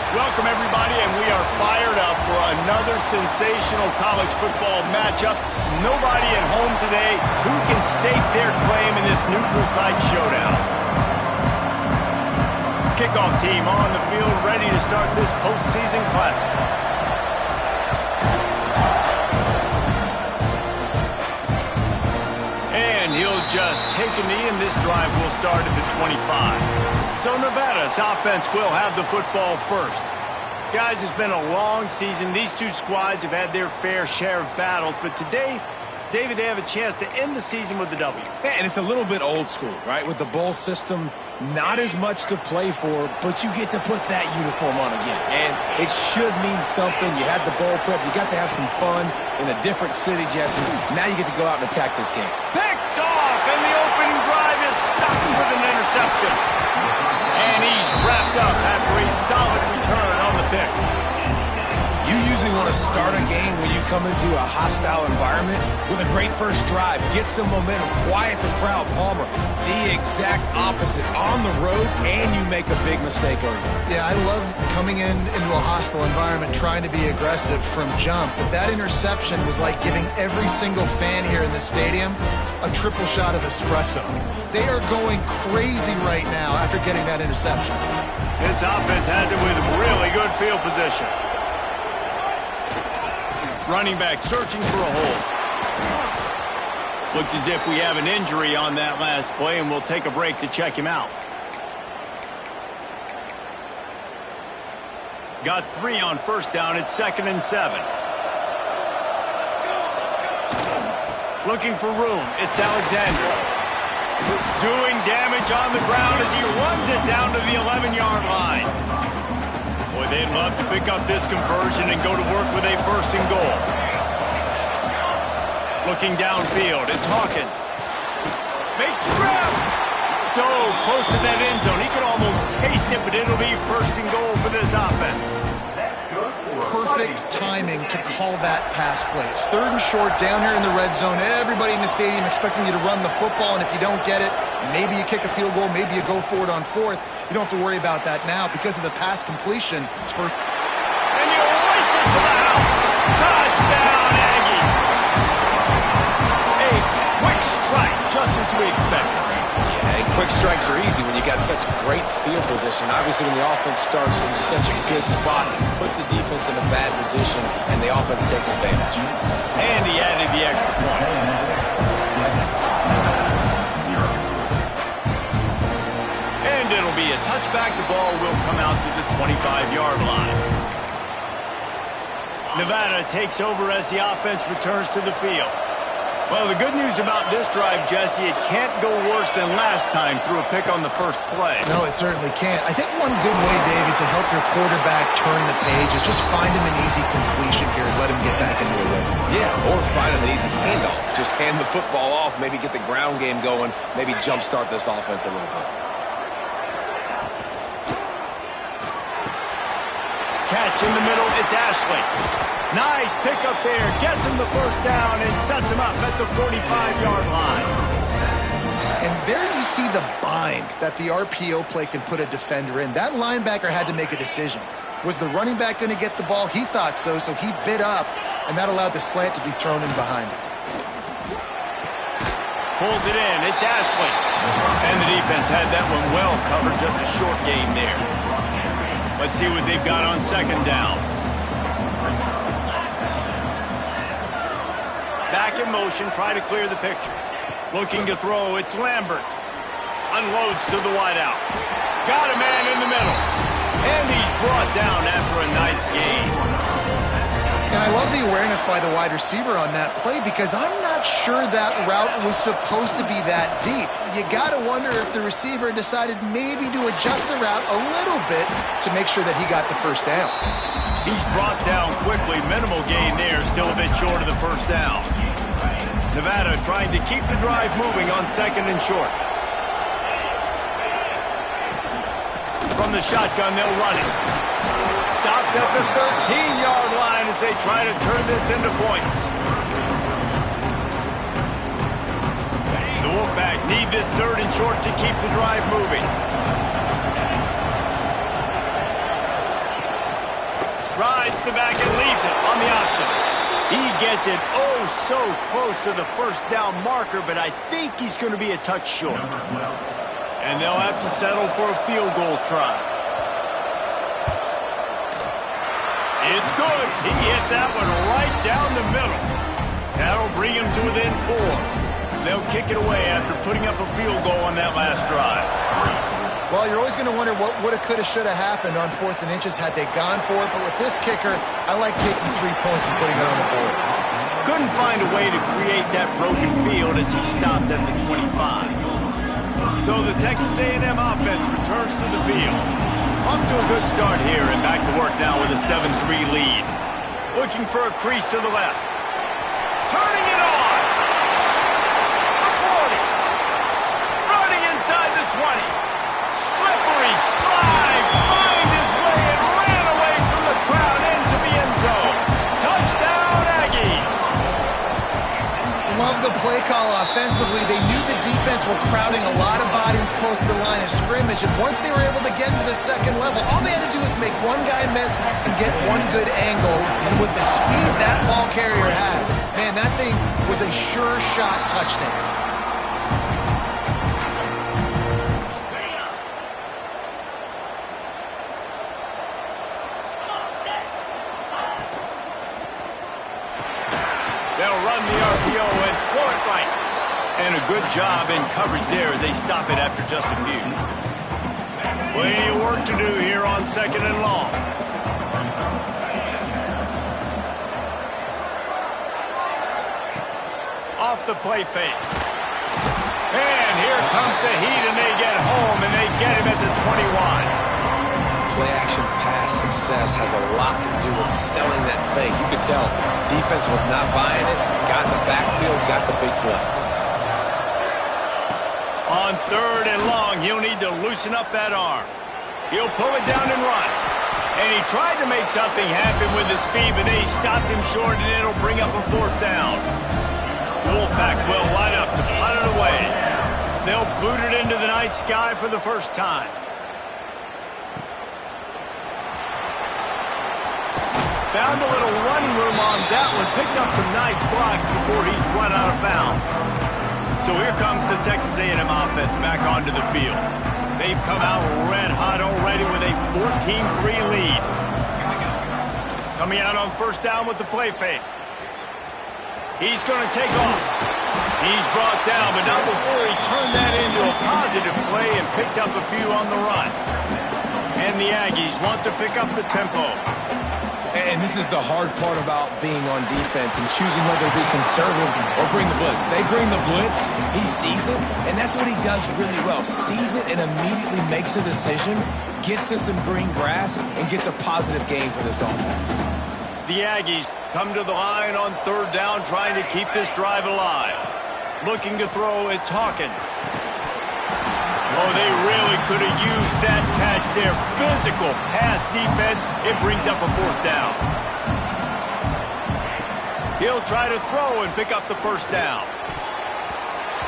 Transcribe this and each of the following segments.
Welcome, everybody, and we are fired up for another sensational college football matchup. Nobody at home today who can stake their claim in this neutral site showdown. Kickoff team on the field, ready to start this postseason classic. And he'll just take a knee, and this drive will start at the 25. So Nevada's offense will have the football first. Guys, it's been a long season. These two squads have had their fair share of battles, but today, David, they have a chance to end the season with a W. Yeah, and it's a little bit old school, right? With the bowl system, not as much to play for, but you get to put that uniform on again. And it should mean something. You had the bowl prep. You got to have some fun in a different city, Jesse. Now you get to go out and attack this game. Picked off, and the opening drive is stopped with an interception. And he's wrapped up after a solid return on the pick. You usually want to start a game when you come into a hostile environment with a great first drive. Get some momentum, quiet the crowd. Palmer, the exact opposite. On the road, and you make a big mistake early. Yeah, I love coming into a hostile environment, trying to be aggressive from jump. But that interception was like giving every single fan here in the stadium a triple shot of espresso. They are going crazy right now after getting that interception. This offense has it with really good field position. Running back searching for a hole. Looks as if we have an injury on that last play, and we'll take a break to check him out. Got 3 on first down. It's 2nd and 7. Looking for room. It's Alexander. Doing damage on the ground as he runs it down to the 11-yard line. Boy, they'd love to pick up this conversion and go to work with a 1st and goal. Looking downfield, it's Hawkins. Makes the grab. So close to that end zone. He could almost taste it, but it'll be 1st and goal for this offense. Perfect timing to call that pass play. It's 3rd and short down here in the red zone. Everybody in the stadium expecting you to run the football, and if you don't get it, maybe you kick a field goal, maybe you go for it on 4th. You don't have to worry about that now because of the pass completion. It's first. And you lace it to the house. Touchdown, Aggie. A quick strike, just as we expected. Yeah, and quick strikes are easy when you got such great field position. Obviously, when the offense starts in such a good spot, puts the defense in a bad position, and the offense takes advantage. And he added the extra point. And it'll be a touchback. The ball will come out to the 25-yard line. Nevada takes over as the offense returns to the field. Well, the good news about this drive, Jesse, it can't go worse than last time through a pick on the first play. No, it certainly can't. I think one good way, David, to help your quarterback turn the page is just find him an easy completion here and let him get back into a rhythm. Yeah, or find an easy handoff. Just hand the football off, maybe get the ground game going, maybe jumpstart this offense a little bit. Catch stretch in the middle. It's Ashley. Nice pickup there. Gets him the first down and sets him up at the 45-yard line. And there you see the bind that the RPO play can put a defender in. That linebacker had to make a decision. Was the running back going to get the ball? He thought so he bid up, and that allowed the slant to be thrown in behind him. Pulls it in. It's Ashley. And the defense had that one well covered. Just a short gain there. Let's see what they've got on second down. Back in motion. Try to clear the picture. Looking to throw. It's Lambert. Unloads to the wideout. Got a man in the middle. And he's brought down after a nice gain. And I love the awareness by the wide receiver on that play because I'm not sure that route was supposed to be that deep. You got to wonder if the receiver decided maybe to adjust the route a little bit to make sure that he got the first down. He's brought down quickly. Minimal gain there. Still a bit short of the first down. Nevada trying to keep the drive moving on second and short. From the shotgun, they'll run it. Stopped at the 13-yard line as they try to turn this into points. The Wolfpack need this third and short to keep the drive moving. Rides the back and leaves it on the option. He gets it oh so close to the first down marker, but I think he's going to be a touch short. And they'll have to settle for a field goal try. It's good. He hit that one right down the middle. That'll bring him to within 4. They'll kick it away after putting up a field goal on that last drive. Well, you're always going to wonder what woulda, coulda, shoulda happened on 4th and inches had they gone for it. But with this kicker, I like taking 3 points and putting it on the board. Couldn't find a way to create that broken field as he stopped at the 25. So the Texas A&M offense returns to the field. Off to a good start here and back to work now with a 7-3 lead. Looking for a crease to the left. Turning it on. The 40. Running inside the 20. Slippery slide. Find his way and ran away from the crowd into the end zone. Touchdown Aggies. Love the play call offensively. They knew the defense were crowding a lot of bodies close to the line of scrimmage, and once they were able to get into the second level, all they had to do was make one guy miss and get one good angle. And with the speed that ball carrier has, man, that thing was a sure shot touchdown. They'll run the RPO and throw it right. And a good job in coverage there as they stop it after just a few. Plenty of work to do here on second and long. Off the play fake. And here comes the heat, and they get home, and they get him at the 21. Play-action pass success has a lot to do with selling that fake. You could tell defense was not buying it, got in the backfield, got the big play. On third and long, he'll need to loosen up that arm. He'll pull it down and run. And he tried to make something happen with his feet, but they stopped him short, and it'll bring up a 4th down. Wolfpack will line up to punt it away. They'll boot it into the night sky for the first time. Found a little running room on that one. Picked up some nice blocks before he's run out of bounds. So here comes the Texas A&M offense back onto the field. They've come out red hot already with a 14-3 lead. Coming out on first down with the play fake. He's going to take off. He's brought down, but not before he turned that into a positive play and picked up a few on the run. And the Aggies want to pick up the tempo. And this is the hard part about being on defense and choosing whether to be conservative or bring the blitz. They bring the blitz, he sees it, and that's what he does really well. Sees it and immediately makes a decision, gets to some green grass, and gets a positive gain for this offense. The Aggies come to the line on third down, trying to keep this drive alive. Looking to throw, it's Hawkins. Oh, they really could have used that catch there. Physical pass defense. It brings up a fourth down. He'll try to throw and pick up the first down.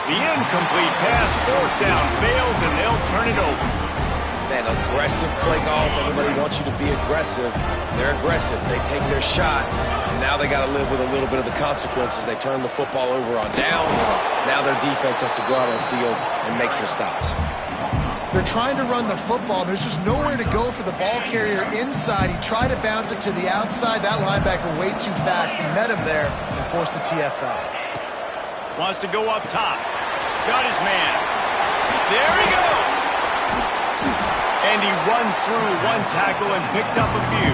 The incomplete pass, fourth down, fails, and they'll turn it over. Man, aggressive play calls. Everybody wants you to be aggressive. They're aggressive. They take their shot. Now they got to live with a little bit of the consequences. They turn the football over on downs. Now their defense has to go out on the field and make some stops. They're trying to run the football. There's just nowhere to go for the ball carrier inside. He tried to bounce it to the outside. That linebacker way too fast. He met him there and forced the TFL. Wants to go up top. Got his man. There he goes. And he runs through one tackle and picks up a few.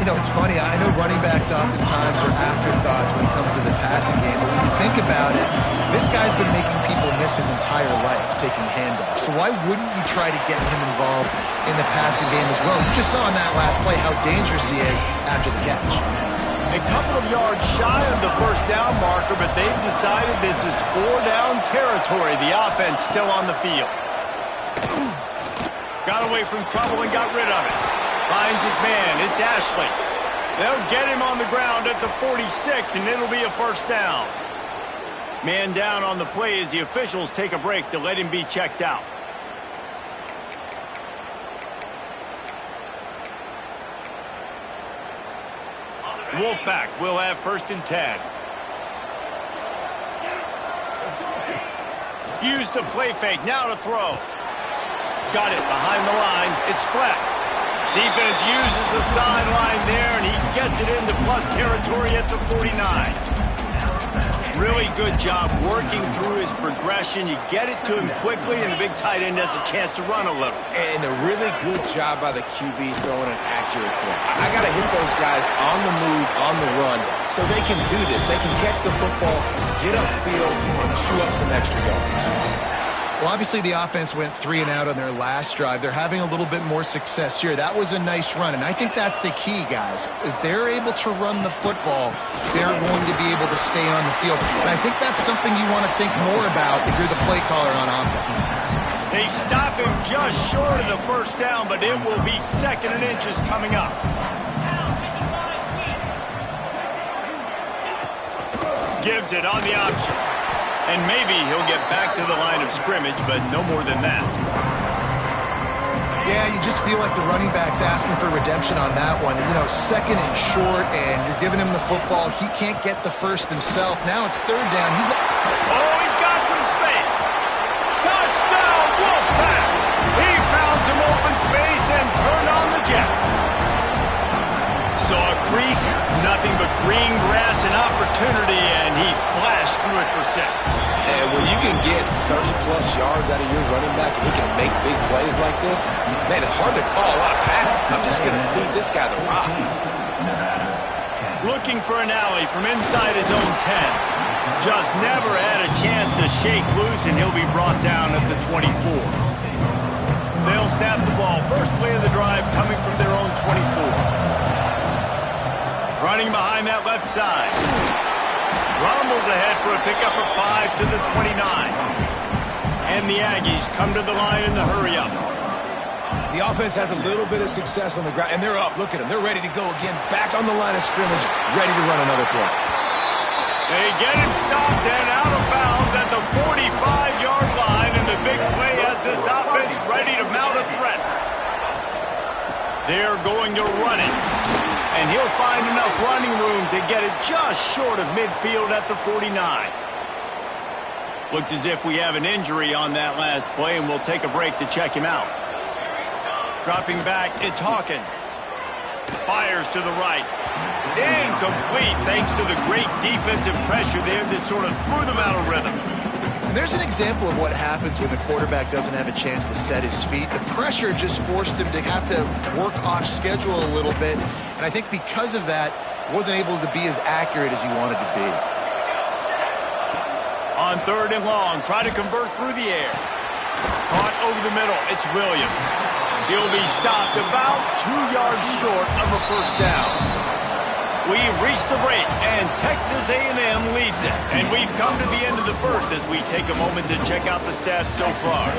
You know, it's funny. I know running backs oftentimes are afterthoughts when it comes to the passing game, but when you think about it, this guy's been making people miss his entire life taking handoffs. So why wouldn't you try to get him involved in the passing game as well? You just saw in that last play how dangerous he is after the catch. A couple of yards shy of the first down marker, but they've decided this is four-down territory. The offense still on the field. Got away from trouble and got rid of it. Finds his man. It's Ashley. They'll get him on the ground at the 46, and it'll be a first down. Man down on the play as the officials take a break to let him be checked out. Wolfpack will have 1st and 10. Use the play fake. Now to throw. Got it behind the line. It's flat. Defense uses the sideline there, and he gets it into plus territory at the 49. Really good job working through his progression. You get it to him quickly, and the big tight end has a chance to run a little. And a really good job by the QB throwing an accurate throw. I got to hit those guys on the move, on the run, so they can do this. They can catch the football, get upfield, and chew up some extra yards. Well, obviously the offense went 3 and out on their last drive. They're having a little bit more success here. That was a nice run, and I think that's the key, guys. If they're able to run the football, they're going to be able to stay on the field. And I think that's something you want to think more about if you're the play caller on offense. They stop him just short of the first down, but it will be 2nd and inches coming up. Gives it on the option. And maybe he'll get back to the line of scrimmage, but no more than that. Yeah, you just feel like the running back's asking for redemption on that one. You know, 2nd and short, and you're giving him the football. He can't get the first himself. Now it's 3rd down. He's got some space. Touchdown, Wolfpack! He found some open space and turned on the Jets. Saw a crease, nothing but green grass and opportunity, and he flashed through it for 6. And when you can get 30-plus yards out of your running back and he can make big plays like this, man, it's hard to call a lot of passes. I'm just going to feed this guy the rock. Looking for an alley from inside his own 10. Just never had a chance to shake loose, and he'll be brought down at the 24. They'll snap the ball. First play of the drive coming from their own 24. Running behind that left side. Rumbles ahead for a pickup of 5 to the 29. And the Aggies come to the line in the hurry-up. The offense has a little bit of success on the ground, and they're up. Look at them. They're ready to go again. Back on the line of scrimmage, ready to run another play. They get him stopped and out of bounds at the 45-yard line, and the big play has this offense ready to mount a threat. They're going to run it. And he'll find enough running room to get it just short of midfield at the 49. Looks as if we have an injury on that last play, and we'll take a break to check him out. Dropping back, it's Hawkins. Fires to the right. Incomplete thanks to the great defensive pressure there that sort of threw them out of rhythm. And there's an example of what happens when the quarterback doesn't have a chance to set his feet. The pressure just forced him to have to work off schedule a little bit. And I think because of that, wasn't able to be as accurate as he wanted to be. On 3rd and long, try to convert through the air. Caught over the middle. It's Williams. He'll be stopped about 2 yards short of a first down. We've reached the break, and Texas A&M leads it. And we've come to the end of the first as we take a moment to check out the stats so far.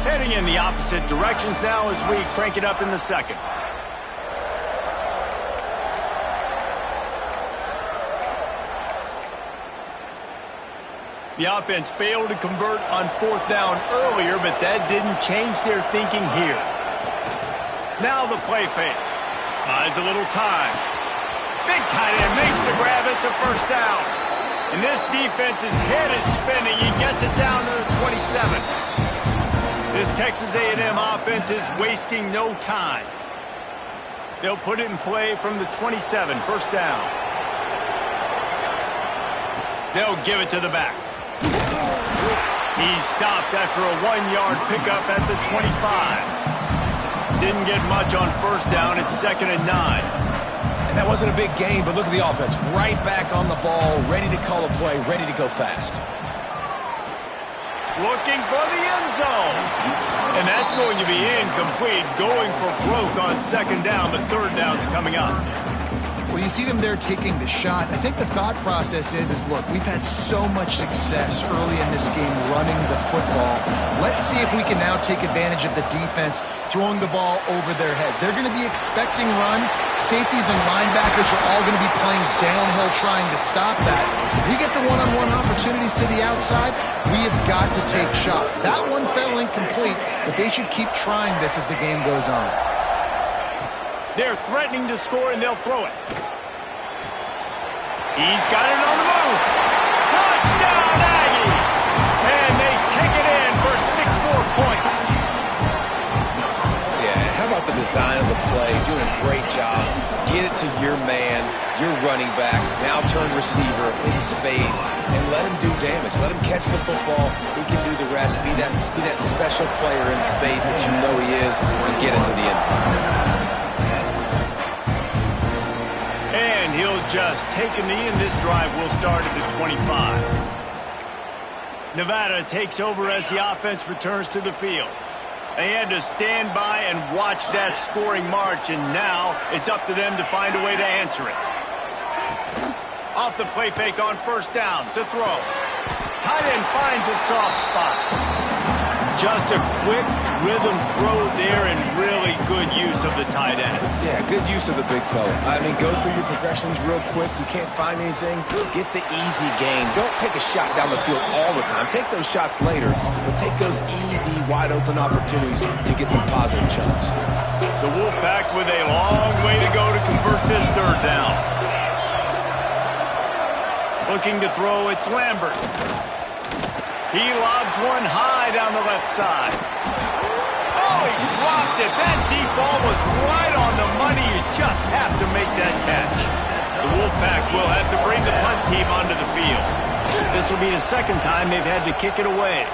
Heading in the opposite directions now as we crank it up in the second. The offense failed to convert on fourth down earlier, but that didn't change their thinking here. Now the play fake. Buys a little time. Big tight end makes the grab. It's a first down. And this defense's head is spinning. He gets it down to the 27. This Texas A&M offense is wasting no time. They'll put it in play from the 27, first down. They'll give it to the back. He's stopped after a 1-yard pickup at the 25. Didn't get much on first down. It's 2nd and 9. And that wasn't a big gain, but look at the offense. Right back on the ball, ready to call a play, ready to go fast. Looking for the end zone. And that's going to be incomplete. Going for broke on 2nd down, but 3rd down's coming up. Well, you see them there taking the shot. I think the thought process is look, we've had so much success early in this game running the football. Let's see if we can now take advantage of the defense throwing the ball over their head. They're going to be expecting run. Safeties and linebackers are all going to be playing downhill trying to stop that. If we get the one-on-one opportunities to the outside, we have got to take shots. That one fell incomplete, but they should keep trying this as the game goes on. They're threatening to score, and they'll throw it. He's got it on the move. Touchdown, Aggie! And they take it in for 6 more points. Yeah, how about the design of the play? Doing a great job. Get it to your man, your running back, now turn receiver in space, and let him do damage. Let him catch the football. He can do the rest. Be that special player in space that you know he is, and get into the end zone. And he'll just take a knee, and this drive will start at the 25. Nevada takes over as the offense returns to the field. They had to stand by and watch that scoring march, and now it's up to them to find a way to answer it. Off the play fake on first down to throw. Tight end finds a soft spot. Just a quick rhythm throw there and really good use of the tight end. Yeah, good use of the big fella. I mean, go through your progressions real quick. You can't find anything. Get the easy gain. Don't take a shot down the field all the time. Take those shots later, but take those easy, wide-open opportunities to get some positive chunks. The Wolfpack with a long way to go to convert this 3rd down. Looking to throw, it's Lambert. He lobs one high down the left side. Oh, he dropped it. That deep ball was right on the money. You just have to make that catch. The Wolfpack will have to bring the punt team onto the field. This will be the 2nd time they've had to kick it away.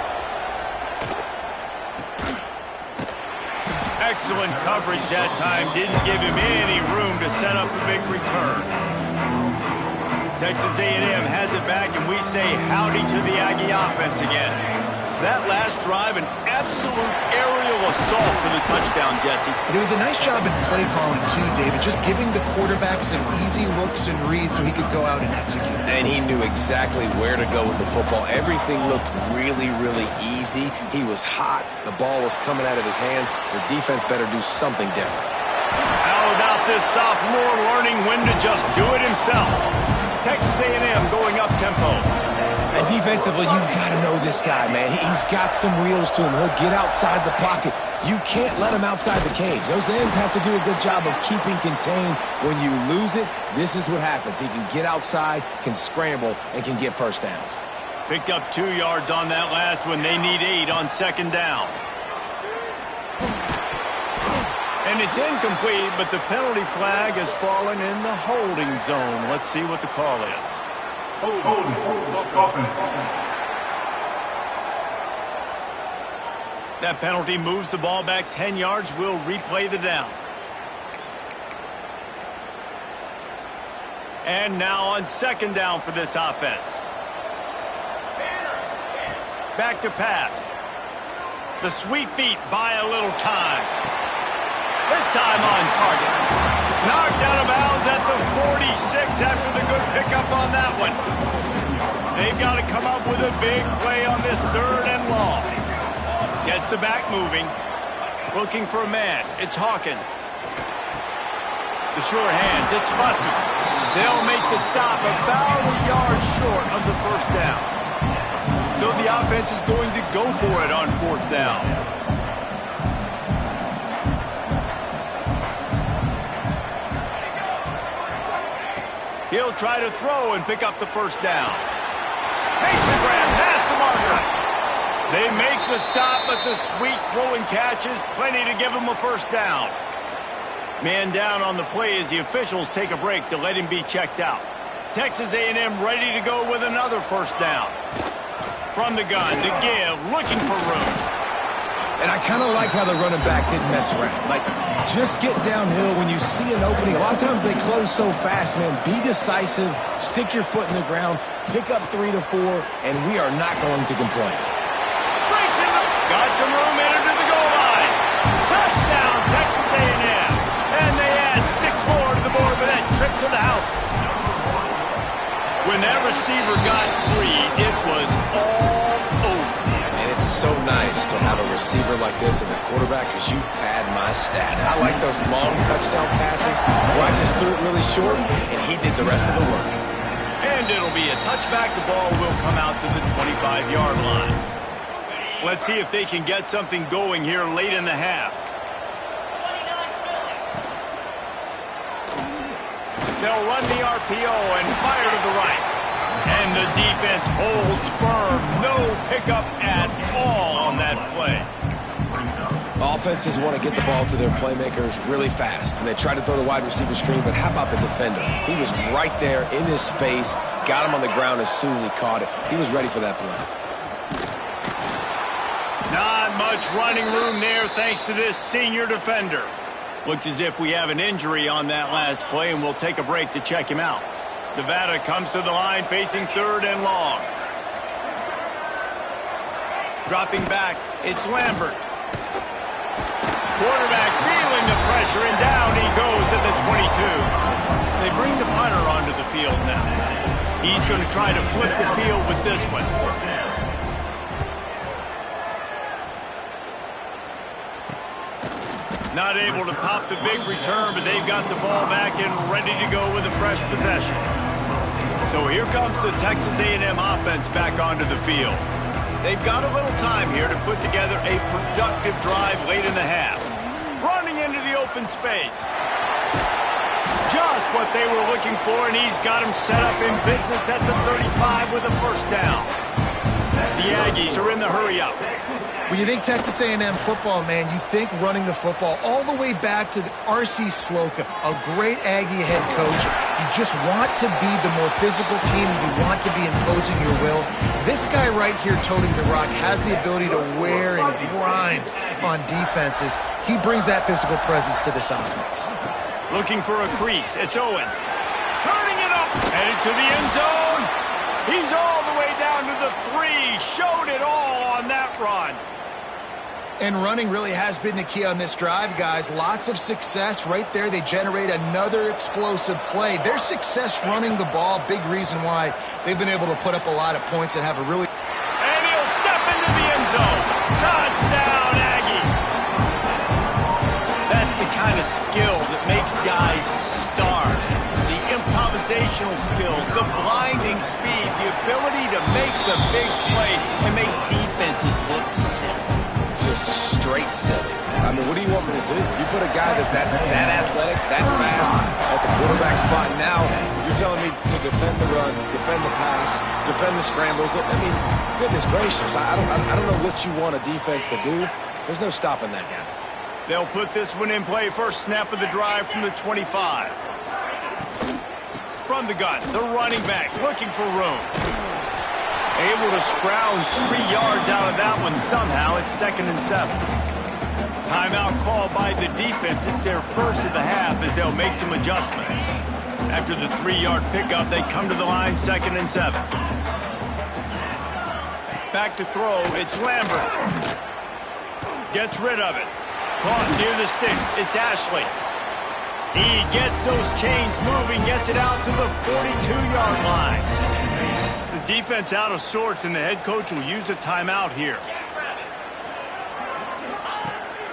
Excellent coverage that time. Didn't give him any room to set up a big return. Texas A&M has it back, and we say howdy to the Aggie offense again. That last drive, an absolute aerial assault for the touchdown, Jesse. But it was a nice job in play calling, too, David, just giving the quarterback some easy looks and reads so he could go out and execute. And he knew exactly where to go with the football. Everything looked really, really easy. He was hot. The ball was coming out of his hands. The defense better do something different. How about this sophomore learning when to just do it himself? Texas A&M going up tempo. And defensively, you've got to know this guy, man. He's got some wheels to him. He'll get outside the pocket. You can't let him outside the cage. Those ends have to do a good job of keeping contained. When you lose it, this is what happens. He can get outside, can scramble, and can get first downs. Picked up 2 yards on that last one. They need 8 on 2nd down. And it's incomplete, but the penalty flag has fallen in the holding zone. Let's see what the call is. That penalty moves the ball back 10 yards. We'll replay the down. And now on 2nd down for this offense. Back to pass. The sweet feet buy a little time. This time on target. Knocked out of bounds at the 46 after the good pickup on that one. They've got to come up with a big play on this 3rd and long. Gets the back moving. Looking for a man. It's Hawkins. The sure hands. It's Bussey. They'll make the stop about a yard short of the 1st down. So the offense is going to go for it on 4th down. He'll try to throw and pick up the 1st down. Makes the grab past the marker. They make the stop, but the sweet throwing catch is plenty to give him a 1st down. Man down on the play as the officials take a break to let him be checked out. Texas A&M ready to go with another 1st down. From the gun to give, looking for room. And I kind of like how the running back didn't mess around. Like, just get downhill when you see an opening. A lot of times they close so fast, man. Be decisive, stick your foot in the ground, pick up 3 to 4, and we are not going to complain. Breaks him. Got some room entered to the goal line. Touchdown, Texas A&M. And they add 6 more to the board with that trip to the house. When that receiver got free, it was all over. And it's so nice to have a receiver like this as a quarterback because you pad my stats. I like those long touchdown passes where I just threw it really short and he did the rest of the work. And it'll be a touchback. The ball will come out to the 25-yard line. Let's see if they can get something going here late in the half. They'll run the RPO and fire to the right. And the defense holds firm. No pickup at all on that play. Offenses want to get the ball to their playmakers really fast. And they try to throw the wide receiver screen, but how about the defender? He was right there in his space, got him on the ground as soon as he caught it. He was ready for that play. Not much running room there thanks to this senior defender. Looks as if we have an injury on that last play, and we'll take a break to check him out. Nevada comes to the line facing 3rd and long. Dropping back, it's Lambert. Quarterback feeling the pressure, and down he goes at the 22. They bring the punter onto the field now. He's going to try to flip the field with this one. Not able to pop the big return, but they've got the ball back and ready to go with a fresh possession. So here comes the Texas A&M offense back onto the field. They've got a little time here to put together a productive drive late in the half. Running into the open space. Just what they were looking for, and he's got him set up in business at the 35 with a 1st down. The Aggies are in the hurry-up. When you think Texas A&M football, man, you think running the football all the way back to R.C. Slocum, a great Aggie head coach. You just want to be the more physical team. You want to be imposing your will. This guy right here toting the rock has the ability to wear and grind on defenses. He brings that physical presence to this offense. Looking for a crease. It's Owens. Turning it up. Headed to the end zone. He's all the way down to the 3. Showed it all on that run. And running really has been the key on this drive, guys. Lots of success right there. They generate another explosive play. Their success running the ball, big reason why they've been able to put up a lot of points and have a really... And he'll step into the end zone. Touchdown, Aggie. That's the kind of skill that makes guys stars. The improvisational skills, the blinding speed, the ability to make the big play and make defenses look silly. Just straight silly. I mean, what do you want me to do? You put a guy that's that athletic, that fast, at the quarterback spot. Now you're telling me to defend the run, defend the pass, defend the scrambles. I mean, goodness gracious, I don't know what you want a defense to do. There's no stopping that guy. They'll put this one in play. First snap of the drive from the 25. From the gun, the running back looking for room. Able to scrounge 3 yards out of that one somehow. It's 2nd and 7. Timeout called by the defense. It's their first of the half as they'll make some adjustments. After the 3-yard pickup, they come to the line 2nd and 7. Back to throw, it's Lambert. Gets rid of it. Caught near the sticks. It's Ashley. He gets those chains moving, gets it out to the 42-yard line. The defense out of sorts, and the head coach will use a timeout here.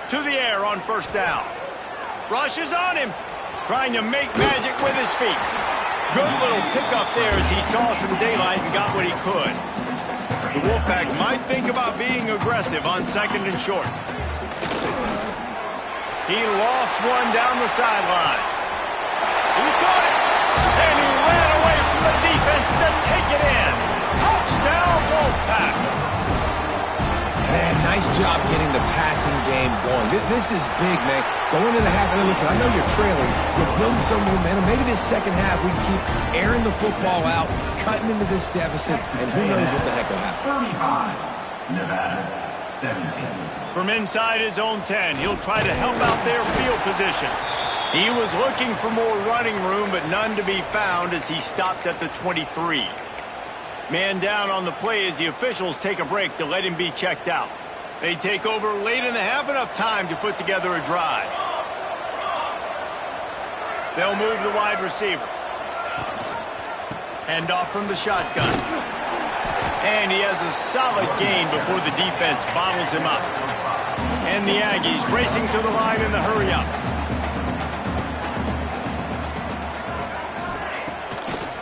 To the air on first down. Rushes on him, trying to make magic with his feet. Good little pickup there as he saw some daylight and got what he could. The Wolfpack might think about being aggressive on second and short. He lost one down the sideline. He caught it, and he ran away from the defense to take it in. Touchdown, Wolfpack. Man, nice job getting the passing game going. This is big, man. Going into the half, and listen, I know you're trailing. You're building some momentum. Maybe this second half we keep airing the football out, cutting into this deficit, and who knows what the heck will happen. 35, Nevada, 17. From inside his own 10, he'll try to help out their field position. He was looking for more running room, but none to be found as he stopped at the 23. Man down on the play as the officials take a break to let him be checked out. They take over late in the half, enough time to put together a drive. They'll move the wide receiver. Hand off from the shotgun. And he has a solid gain before the defense bottles him up. And the Aggies racing to the line in the hurry-up.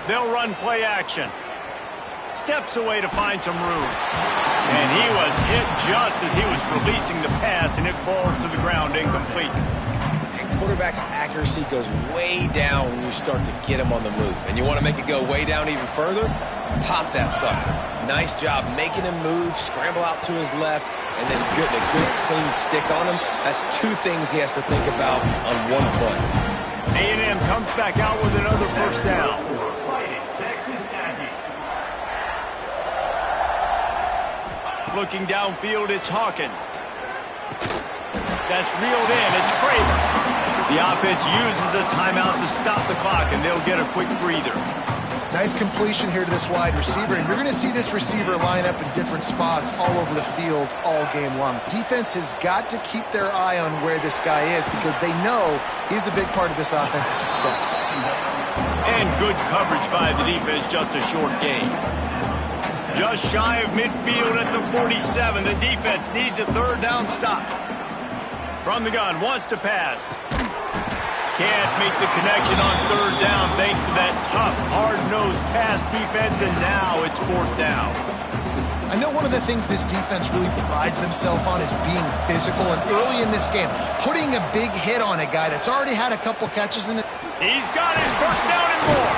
They'll run play action. Steps away to find some room. And he was hit just as he was releasing the pass, and it falls to the ground incomplete. And quarterback's accuracy goes way down when you start to get him on the move. And you want to make it go way down even further? Pop that sucker. Nice job making him move, scramble out to his left, and then getting a good clean stick on him. That's two things he has to think about on one play. A&M comes back out with another first down. Looking downfield, it's Hawkins. That's reeled in. It's Craven. The offense uses a timeout to stop the clock, and they'll get a quick breather. Nice completion here to this wide receiver, and you're going to see this receiver line up in different spots all over the field all game long. Defense has got to keep their eye on where this guy is because they know he's a big part of this offense's success. And good coverage by the defense, just a short gain. Just shy of midfield at the 47. The defense needs a third down stop. From the gun, wants to pass. Can't make the connection on third down thanks to that tough, hard-nosed pass defense, and now it's fourth down. I know one of the things this defense really prides themselves on is being physical, and early in this game, putting a big hit on a guy that's already had a couple catches in it. He's got his first down and more.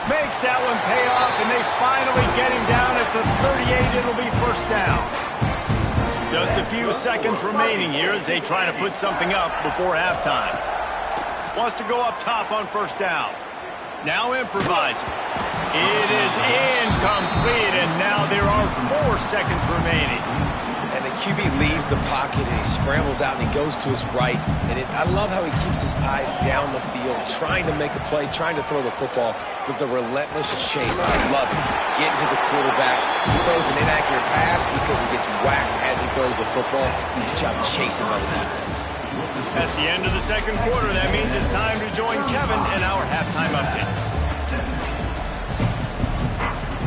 Makes that one pay off, and they finally get him down at the 38. It'll be first down. Just a few seconds remaining here as they try to put something up before halftime. Wants to go up top on first down. Now improvising. It is incomplete, and now there are 4 seconds remaining. And the QB leaves the pocket, and he scrambles out, and he goes to his right. And I love how he keeps his eyes down the field, trying to make a play, trying to throw the football, but the relentless chase. I love it. Getting to the quarterback. He throws an inaccurate pass because he gets whacked as he throws the football. Nice job chasing by the defense. That's the end of the second quarter. That means it's time to join Kevin in our halftime update.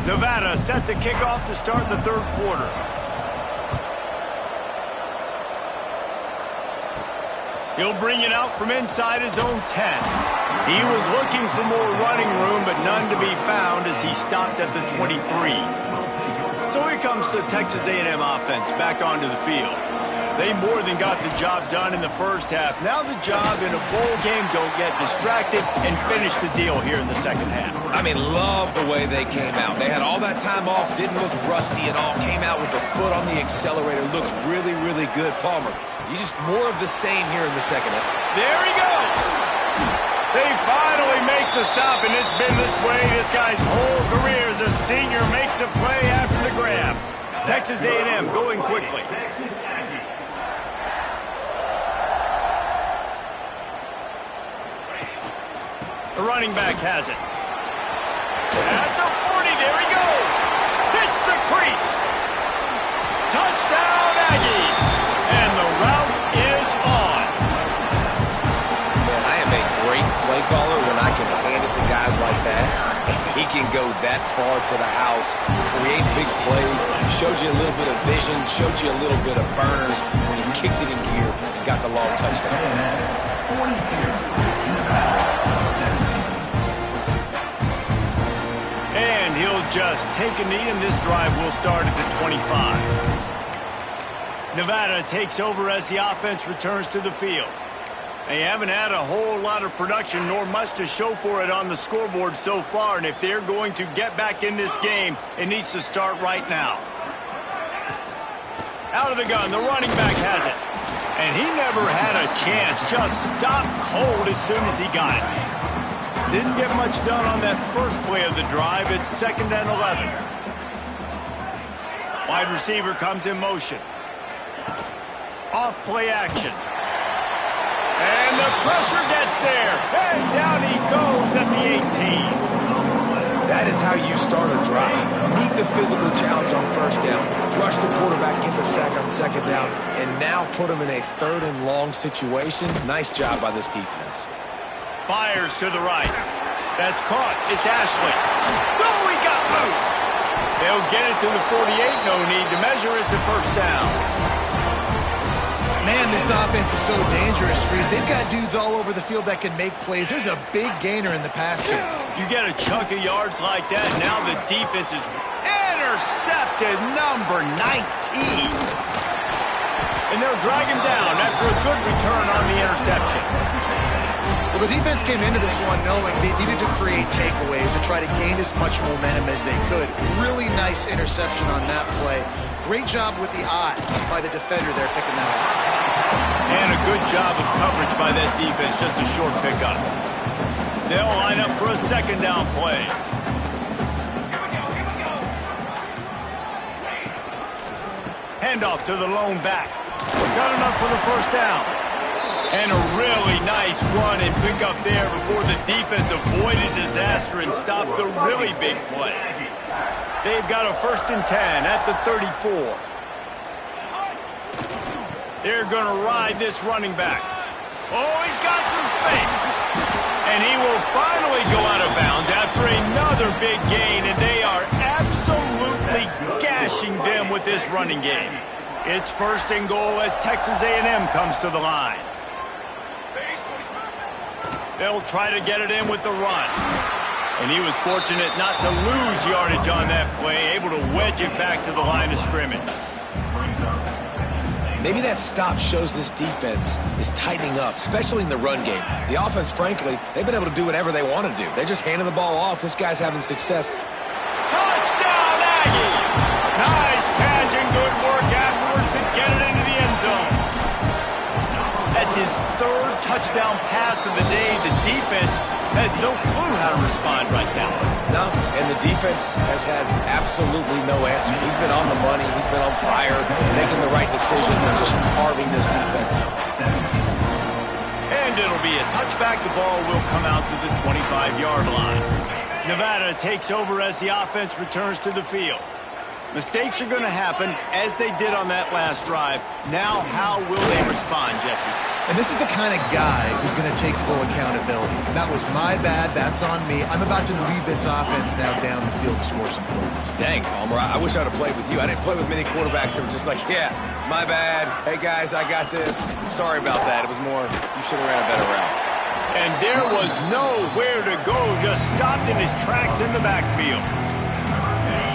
Nevada set to kick off to start the third quarter. He'll bring it out from inside his own 10. He was looking for more running room, but none to be found as he stopped at the 23. So here comes the Texas A&M offense back onto the field. They more than got the job done in the first half. Now the job in a bowl game, don't get distracted and finish the deal here in the second half. I mean, love the way they came out. They had all that time off, didn't look rusty at all, came out with the foot on the accelerator, looked really, really good. Palmer, you just more of the same here in the second half. There he goes. They finally make the stop, and it's been this way this guy's whole career as a senior makes a play after the grab. Texas A&M going quickly. The running back has it. At the 40, there he goes. Hits the crease. Touchdown, Aggies. And can go that far to the house, create big plays, showed you a little bit of vision, showed you a little bit of burners when he kicked it in gear and got the long touchdown. 42, Nevada, 17. And he'll just take a knee, and this drive will start at the 25. Nevada takes over as the offense returns to the field. They haven't had a whole lot of production, nor much to show for it on the scoreboard so far, and if they're going to get back in this game, it needs to start right now. Out of the gun, the running back has it. And he never had a chance, just stopped cold as soon as he got it. Didn't get much done on that first play of the drive. It's 2nd and 11. Wide receiver comes in motion. Off play action. And the pressure gets there. And down he goes at the 18. That is how you start a drive. Meet the physical challenge on first down. Rush the quarterback, get the sack on 2nd down, and now put him in a 3rd and long situation. Nice job by this defense. Fires to the right. That's caught. It's Ashley. Oh, he got loose. They'll get it to the 48. No need to measure it to 1st down. Man, this offense is so dangerous, Freeze. They've got dudes all over the field that can make plays. There's a big gainer in the pass game. You get a chunk of yards like that, now the defense is intercepted, number 19. And they'll drag him down after a good return on the interception. Well, the defense came into this one knowing they needed to create takeaways to try to gain as much momentum as they could. Really nice interception on that play. Great job with the eyes by the defender there picking that up. And a good job of coverage by that defense, just a short pickup. They'll line up for a 2nd down play. Handoff to the lone back. Got enough for the 1st down. And a really nice run and pickup there before the defense avoided disaster and stopped the really big play. They've got a 1st and 10 at the 34. They're going to ride this running back. Oh, he's got some space. And he will finally go out of bounds after another big gain, and they are absolutely gashing them with this running game. It's 1st and goal as Texas A&M comes to the line. They'll try to get it in with the run. And he was fortunate not to lose yardage on that play, able to wedge it back to the line of scrimmage. Maybe that stop shows this defense is tightening up, especially in the run game. The offense, frankly, they've been able to do whatever they want to do. They're just handing the ball off. This guy's having success. Touchdown, Aggie! Nice catch and good work afterwards to get it into the end zone. That's his 3rd touchdown pass of the day. The defense has no clue how to respond right now. No, and the defense has had absolutely no answer. He's been on the money. He's been on fire, making the right decisions and just carving this defense up. And it'll be a touchback. The ball will come out to the 25-yard line. Nevada takes over as the offense returns to the field. Mistakes are going to happen, as they did on that last drive. Now, how will they respond, Jesse? And this is the kind of guy who's going to take full accountability. That was my bad. That's on me. I'm about to lead this offense now down the field to score some points. Dang, Palmer, I wish I'd have played with you. I didn't play with many quarterbacks that were just like, yeah, my bad. Hey, guys, I got this. Sorry about that. It was more, you should have ran a better route. And there was nowhere to go. Just stopped in his tracks in the backfield.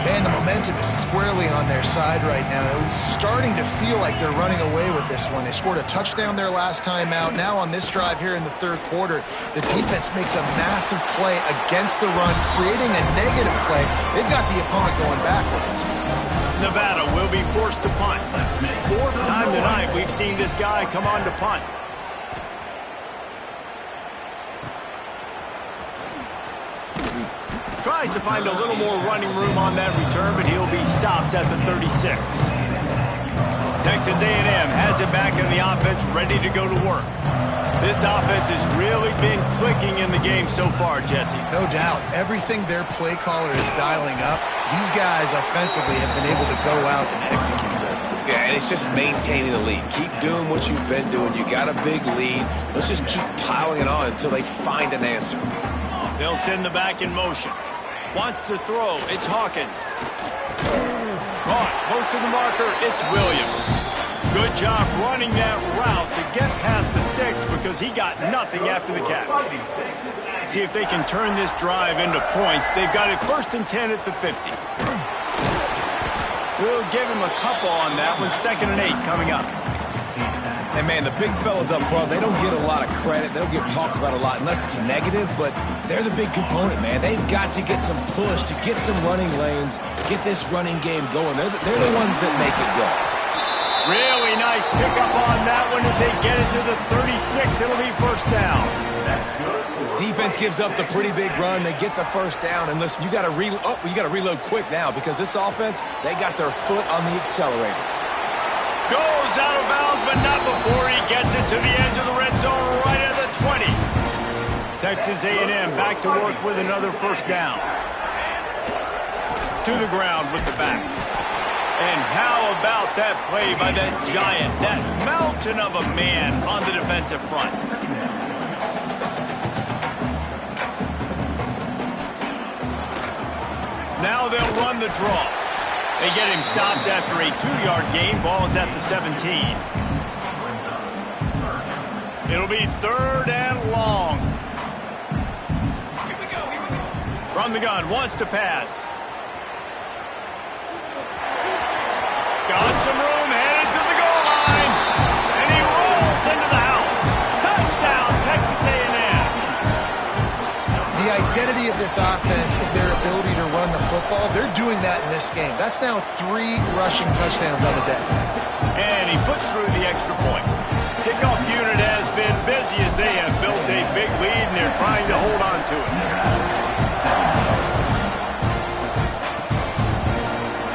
Man, the momentum is squarely on their side right now. It's starting to feel like they're running away with this one. They scored a touchdown their last time out. Now on this drive here in the 3rd quarter, the defense makes a massive play against the run, creating a negative play. They've got the opponent going backwards. Nevada will be forced to punt. 4th time tonight we've seen this guy come on to punt. Tries to find a little more running room on that return, but he'll be stopped at the 36. Texas A&M has it back in the offense, ready to go to work. This offense has really been clicking in the game so far, Jesse. No doubt. Everything their play caller is dialing up, these guys offensively have been able to go out and execute that. Yeah, and it's just maintaining the lead. Keep doing what you've been doing. You got a big lead. Let's just keep piling it on until they find an answer. They'll send the back in motion. Wants to throw. It's Hawkins. Caught. Close to the marker. It's Williams. Good job running that route to get past the sticks because he got nothing after the catch. See if they can turn this drive into points. They've got it 1st and 10 at the 50. We'll give him a couple on that one. 2nd and 8 coming up. Hey, man, the big fellas up front, they don't get a lot of credit. They don't get talked about a lot unless it's negative, but they're the big component, man. They've got to get some push, to get some running lanes, get this running game going. They're the ones that make it go. Really nice pickup on that one as they get it to the 36. It'll be 1st down. Defense gives up the pretty big run. They get the 1st down, and listen, you got to reload quick now because this offense, they got their foot on the accelerator. Goes out of bounds, but not before he gets it to the edge of the red zone right at the 20. Texas A&M back to work with another 1st down. To the ground with the back. And how about that play by that giant, that mountain of a man on the defensive front? Now they'll run the draw. They get him stopped after a 2-yard gain. Ball is at the 17. It'll be 3rd and long. From the gun, wants to pass. Got some room, headed to the goal line. And he rolls into the house. Touchdown, Texas A&M. The identity of this offense is their ability to run the football. They're doing that in this game. That's now 3 rushing touchdowns on the day. And he puts through the extra point. Kickoff unit has been busy as they have built a big lead, and they're trying to hold on to it.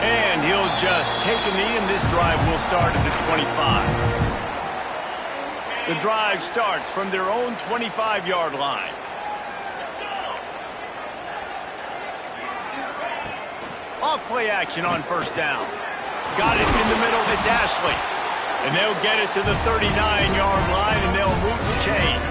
And he'll just take a knee, and this drive will start at the 25. The drive starts from their own 25-yard line. Off play action on 1st down. Got it in the middle. It's Ashley. And they'll get it to the 39-yard line, and they'll move the chains.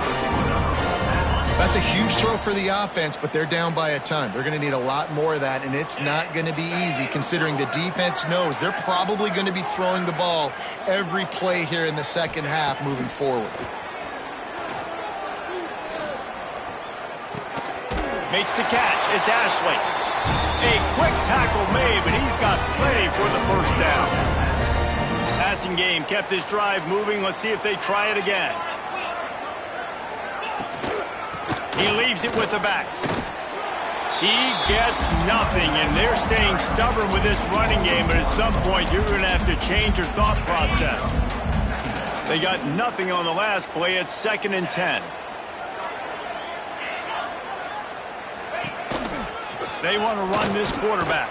That's a huge throw for the offense, but they're down by a ton. They're going to need a lot more of that, and it's not going to be easy considering the defense knows they're probably going to be throwing the ball every play here in the 2nd half moving forward. Makes the catch. It's Ashley. A quick tackle made, but he's got plenty for the 1st down. Passing game kept this drive moving. Let's see if they try it again. He leaves it with the back. He gets nothing, and they're staying stubborn with this running game, but at some point you're going to have to change your thought process. They got nothing on the last play. It's 2nd and 10. They want to run this quarterback.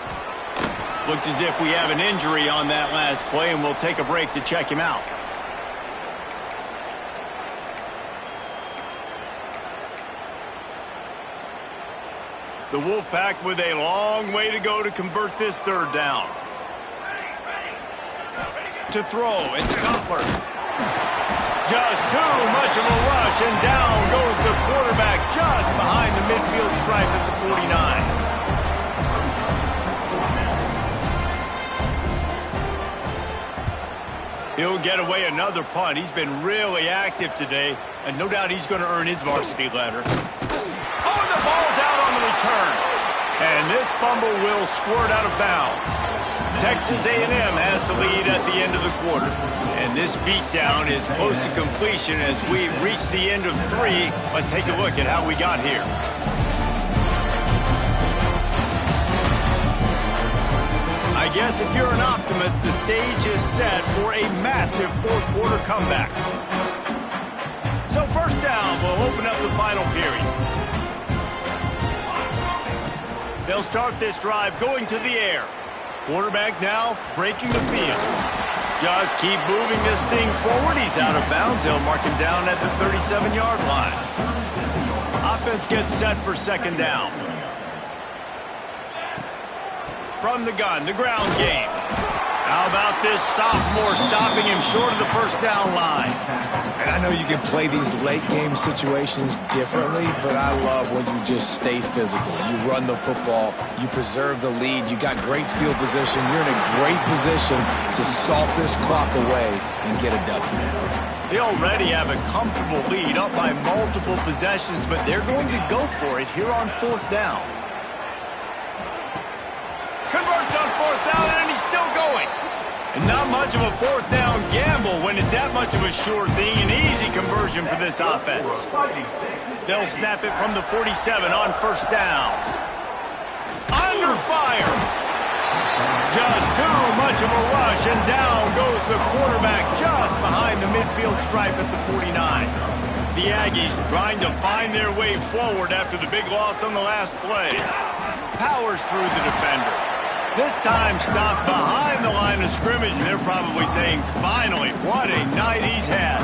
Looks as if we have an injury on that last play, and we'll take a break to check him out. The Wolfpack with a long way to go to convert this 3rd down. To throw, it's Cutler. Just too much of a rush, and down goes the quarterback just behind the midfield stripe at the 49. He'll get away another punt. He's been really active today, and no doubt he's going to earn his varsity letter. Oh, and the ball's out on the return. And this fumble will squirt out of bounds. Texas A&M has the lead at the end of the quarter. And this beatdown is close to completion as we reach the end of 3. Let's take a look at how we got here. I guess if you're an optimist, the stage is set for a massive 4th quarter comeback. So 1st down will open up the final period. They'll start this drive going to the air. Quarterback now breaking the field. Just keep moving this thing forward. He's out of bounds. They'll mark him down at the 37-yard line. Offense gets set for 2nd down. From the gun, the ground game. How about this sophomore stopping him short of the first down line? And I know you can play these late game situations differently, but I love when you just stay physical. You run the football, you preserve the lead, you got great field position, you're in a great position to salt this clock away and get a W. They already have a comfortable lead up by multiple possessions, but they're going to go for it here on fourth down. Converts on fourth down, and he's still going. And not much of a fourth down gamble when it's that much of a sure thing. An easy conversion for this offense. They'll snap it from the 47 on first down. Under fire. Just too much of a rush, and down goes the quarterback just behind the midfield stripe at the 49. The Aggies trying to find their way forward after the big loss on the last play. Powers through the defender. This time stopped behind the line of scrimmage, and they're probably saying, finally, what a night he's had.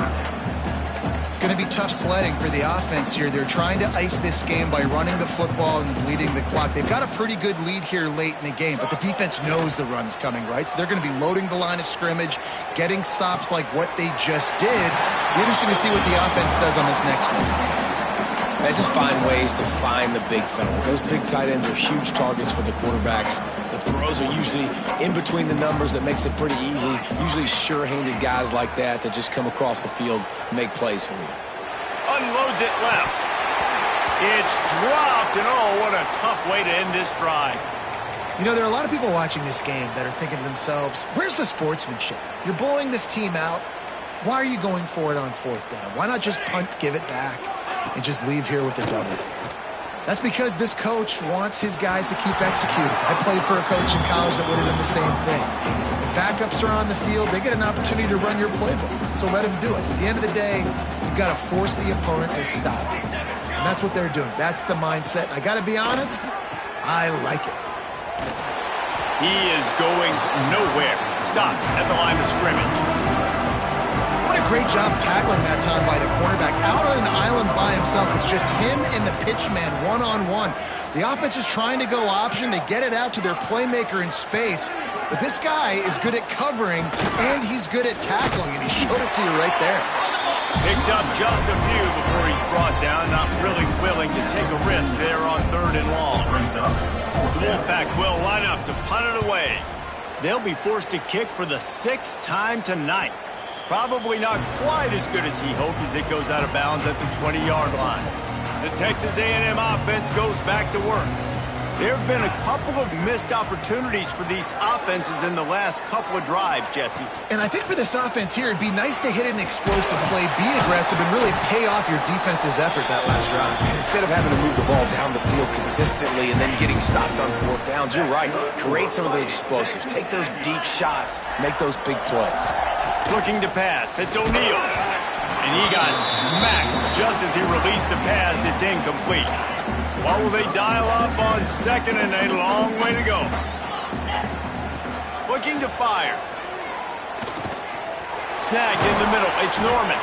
It's going to be tough sledding for the offense here. They're trying to ice this game by running the football and bleeding the clock. They've got a pretty good lead here late in the game, but the defense knows the run's coming, right? So they're going to be loading the line of scrimmage, getting stops like what they just did. Be interesting to see what the offense does on this next one. They just find ways to find the big fellas. Those big tight ends are huge targets for the quarterbacks. The throws are usually in between the numbers. That makes it pretty easy. Usually sure-handed guys like that just come across the field and make plays for you. Unloads it left. It's dropped, and oh, what a tough way to end this drive. You know, there are a lot of people watching this game that are thinking to themselves, where's the sportsmanship? You're blowing this team out. Why are you going for it on fourth down? Why not just punt, give it back, and just leave here with a W? That's because this coach wants his guys to keep executing. I played for a coach in college that would have done the same thing. If backups are on the field, they get an opportunity to run your playbook, so let them do it. At the end of the day, you've got to force the opponent to stop. And that's what they're doing. That's the mindset. I got to be honest, I like it. He is going nowhere. Stop at the line of scrimmage. What a great job tackling that time by the cornerback. Out on an island by himself. It's just him and the pitch man one-on-one. The offense is trying to go option. They get it out to their playmaker in space. But this guy is good at covering, and he's good at tackling, and he showed it to you right there. Picks up just a few before he's brought down. Not really willing to take a risk there on third and long. The Wolfpack will line up to punt it away. They'll be forced to kick for the 6th time tonight. Probably not quite as good as he hoped as it goes out of bounds at the 20-yard line. The Texas A&M offense goes back to work. There have been a couple of missed opportunities for these offenses in the last couple of drives, Jesse. And I think for this offense here, it'd be nice to hit an explosive play, be aggressive, and really pay off your defense's effort that last drive. And instead of having to move the ball down the field consistently and then getting stopped on fourth downs, you're right. Create some of the explosives. Take those deep shots. Make those big plays. Looking to pass. It's O'Neal. And he got smacked just as he released the pass. It's incomplete. What will they dial up on second, and a long way to go. Looking to fire. Snagged in the middle. It's Norman.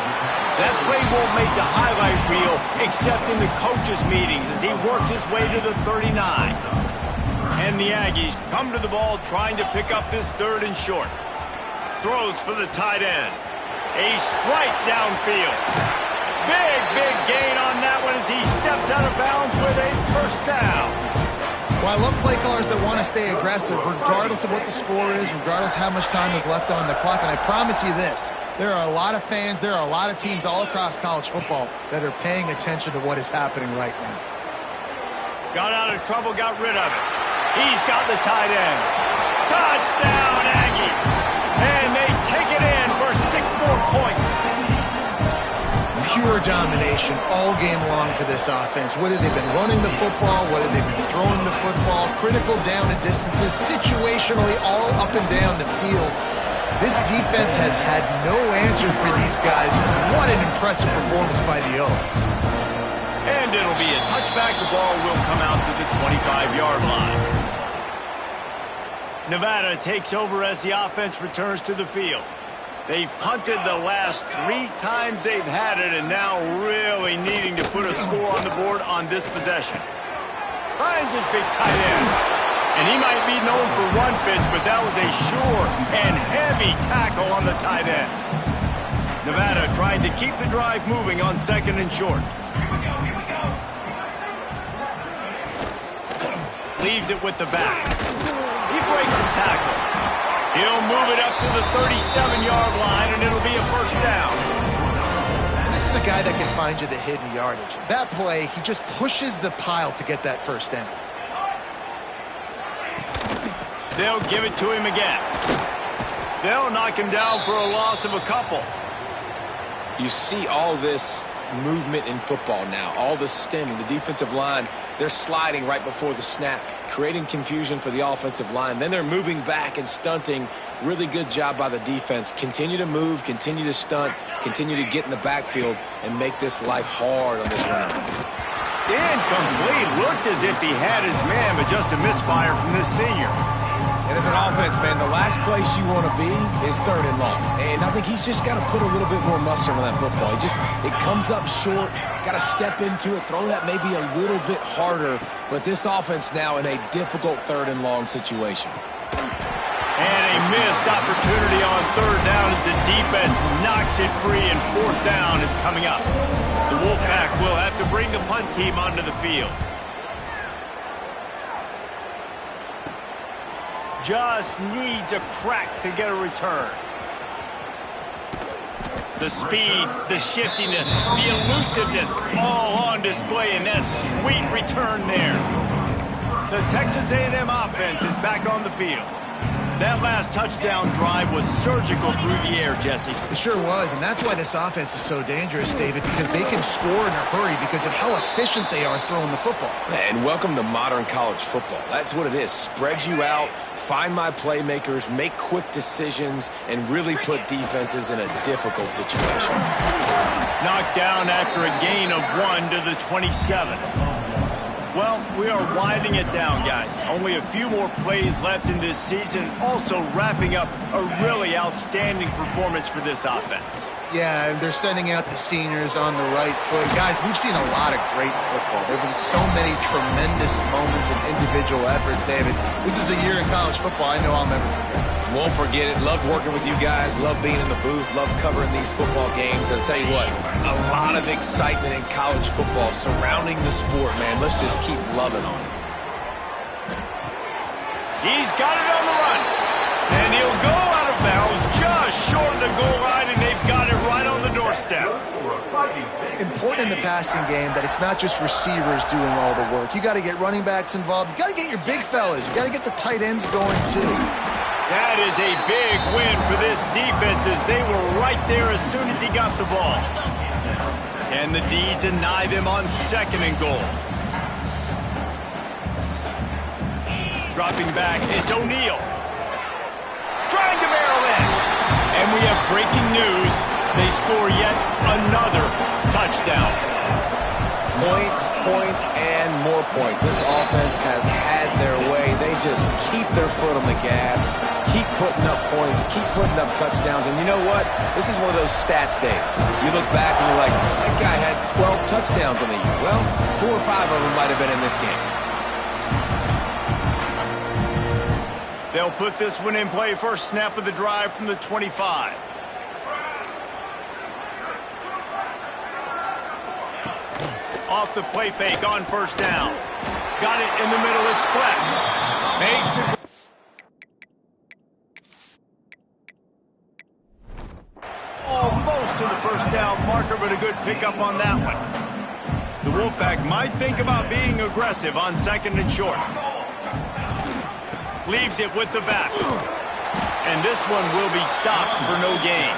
That play won't make the highlight reel except in the coaches' meetings as he works his way to the 39. And the Aggies come to the ball trying to pick up this third and short. Throws for the tight end. A strike downfield. Big gain on that one as he steps out of bounds with a first down. Well, I love play callers that want to stay aggressive regardless of what the score is, regardless how much time is left on the clock. And I promise you this, there are a lot of fans, there are a lot of teams all across college football that are paying attention to what is happening right now. Got out of trouble, got rid of it. He's got the tight end. Touchdown, Aggie. And they take it in for 6 more points. Pure domination all game long for this offense. Whether they've been running the football, whether they've been throwing the football, critical down and distances, situationally all up and down the field. This defense has had no answer for these guys. What an impressive performance by the O. And it'll be a touchback. The ball will come out to the 25-yard line. Nevada takes over as the offense returns to the field. They've punted the last 3 times they've had it, and now really needing to put a score on the board on this possession. Finds his big tight end. And he might be known for run fits, but that was a sure and heavy tackle on the tight end. Nevada tried to keep the drive moving on 2nd and short. Leaves it with the back. He breaks the tackle. He'll move it up to the 37-yard line, and it'll be a first down. This is a guy that can find you the hidden yardage. That play, he just pushes the pile to get that first down. They'll give it to him again. They'll knock him down for a loss of a couple. You see all this movement in football now, all the stemming, the defensive line, they're sliding right before the snap, creating confusion for the offensive line. Then they're moving back and stunting. Really good job by the defense. Continue to move, continue to stunt, continue to get in the backfield and make this life hard on this run. Incomplete. Looked as if he had his man, but just a misfire from this senior. And as an offense, man, the last place you want to be is 3rd and long. And I think he's just got to put a little bit more mustard on that football. It comes up short, got to step into it, throw that maybe a little bit harder. But this offense now in a difficult 3rd and long situation. And a missed opportunity on 3rd down as the defense knocks it free, and 4th down is coming up. The Wolfpack will have to bring the punt team onto the field. Just needs a crack to get a return. The speed, the shiftiness, the elusiveness, all on display in that sweet return there. The Texas A&M offense is back on the field. That last touchdown drive was surgical through the air, Jesse. It sure was, and that's why this offense is so dangerous, David, because they can score in a hurry because of how efficient they are throwing the football. And welcome to modern college football. That's what it is. Spread you out, find my playmakers, make quick decisions, and really put defenses in a difficult situation. Knocked down after a gain of 1 to the 27. Well, we are winding it down, guys. Only a few more plays left in this season, also wrapping up a really outstanding performance for this offense. Yeah, and they're sending out the seniors on the right foot. Guys, we've seen a lot of great football. There have been so many tremendous moments and individual efforts, David. This is a year in college football I know I'll never forget. Won't forget it. Loved working with you guys. Loved being in the booth. Loved covering these football games. And I'll tell you what, a lot of excitement in college football surrounding the sport, man. Let's just keep loving on it. He's got it on the run. And he'll go out of bounds just short of the goal line, and they've got it right on the doorstep. Important in the passing game that it's not just receivers doing all the work. You got to get running backs involved. You got to get your big fellas. You got to get the tight ends going too. That is a big win for this defense as they were right there as soon as he got the ball. Can the D deny them on 2nd and goal? Dropping back, it's O'Neal. Trying to barrel in. And we have breaking news. They score yet another touchdown. Points, points, and more points. This offense has had their way. They just keep their foot on the gas, keep putting up points, keep putting up touchdowns. And you know what? This is one of those stats days. You look back and you're like, that guy had 12 touchdowns on the year. Well, 4 or 5 of them might have been in this game. They'll put this one in play. First snap of the drive from the 25. Off the play fake on 1st down. Got it in the middle. It's flat. Makes the... Almost to the 1st down marker, but a good pickup on that one. The Wolfpack might think about being aggressive on 2nd and short. Leaves it with the back. And this one will be stopped for no gain.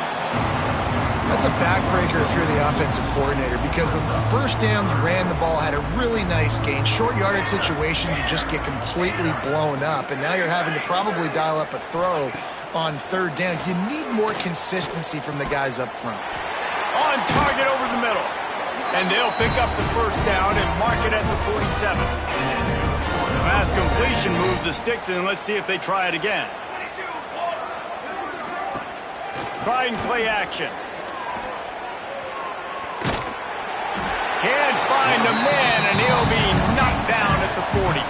That's a backbreaker if you're the offensive coordinator, because on the 1st down, you ran the ball, had a really nice gain. Short yardage situation, you just get completely blown up, and now you're having to probably dial up a throw on 3rd down. You need more consistency from the guys up front. On target over the middle. And they'll pick up the 1st down and mark it at the 47. The pass completion moved the sticks, and let's see if they try it again. Trying play action. Can't find a man, and he'll be knocked down at the 40.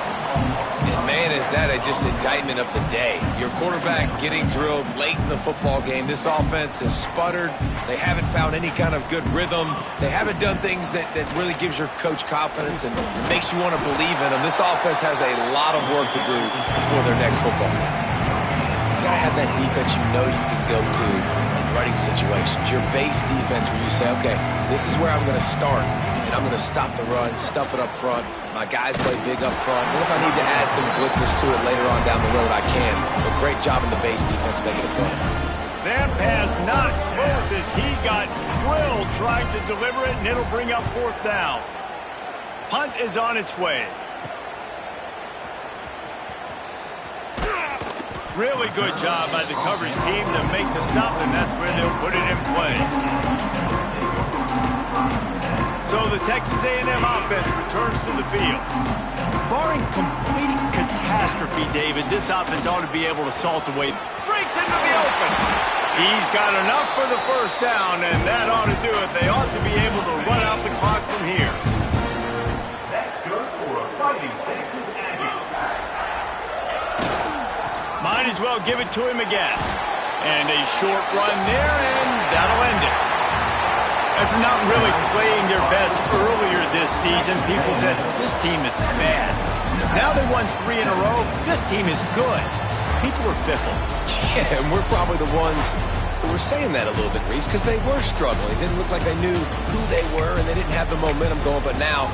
And Man, is that just indictment of the day. Your quarterback getting drilled late in the football game. This offense has sputtered. They haven't found any kind of good rhythm. They haven't done things that really gives your coach confidence and makes you want to believe in them. This offense has a lot of work to do before their next football game. You got to have that defense you know you can go to in running situations. Your base defense where you say, okay, this is where I'm going to start. I'm going to stop the run, stuff it up front. My guys play big up front. And if I need to add some blitzes to it later on down the road, I can. But great job in the base defense making a play. That pass not close as he got drilled trying to deliver it, and it'll bring up 4th down. Punt is on its way. Really good job by the coverage team to make the stop, and that's where they'll put it in play. So the Texas A&M offense returns to the field. Barring complete catastrophe, David, this offense ought to be able to salt away. Breaks into the open. He's got enough for the 1st down, and that ought to do it. They ought to be able to run out the clock from here. That's good for a Fighting Texas Aggies. Might as well give it to him again. And a short run there, and that'll end it. After not really playing their best earlier this season, people said, this team is bad. Now they won 3 in a row. This team is good. People are fickle. Yeah, and we're probably the ones who were saying that a little bit, Reese, because they were struggling. It didn't look like they knew who they were, and they didn't have the momentum going. But now,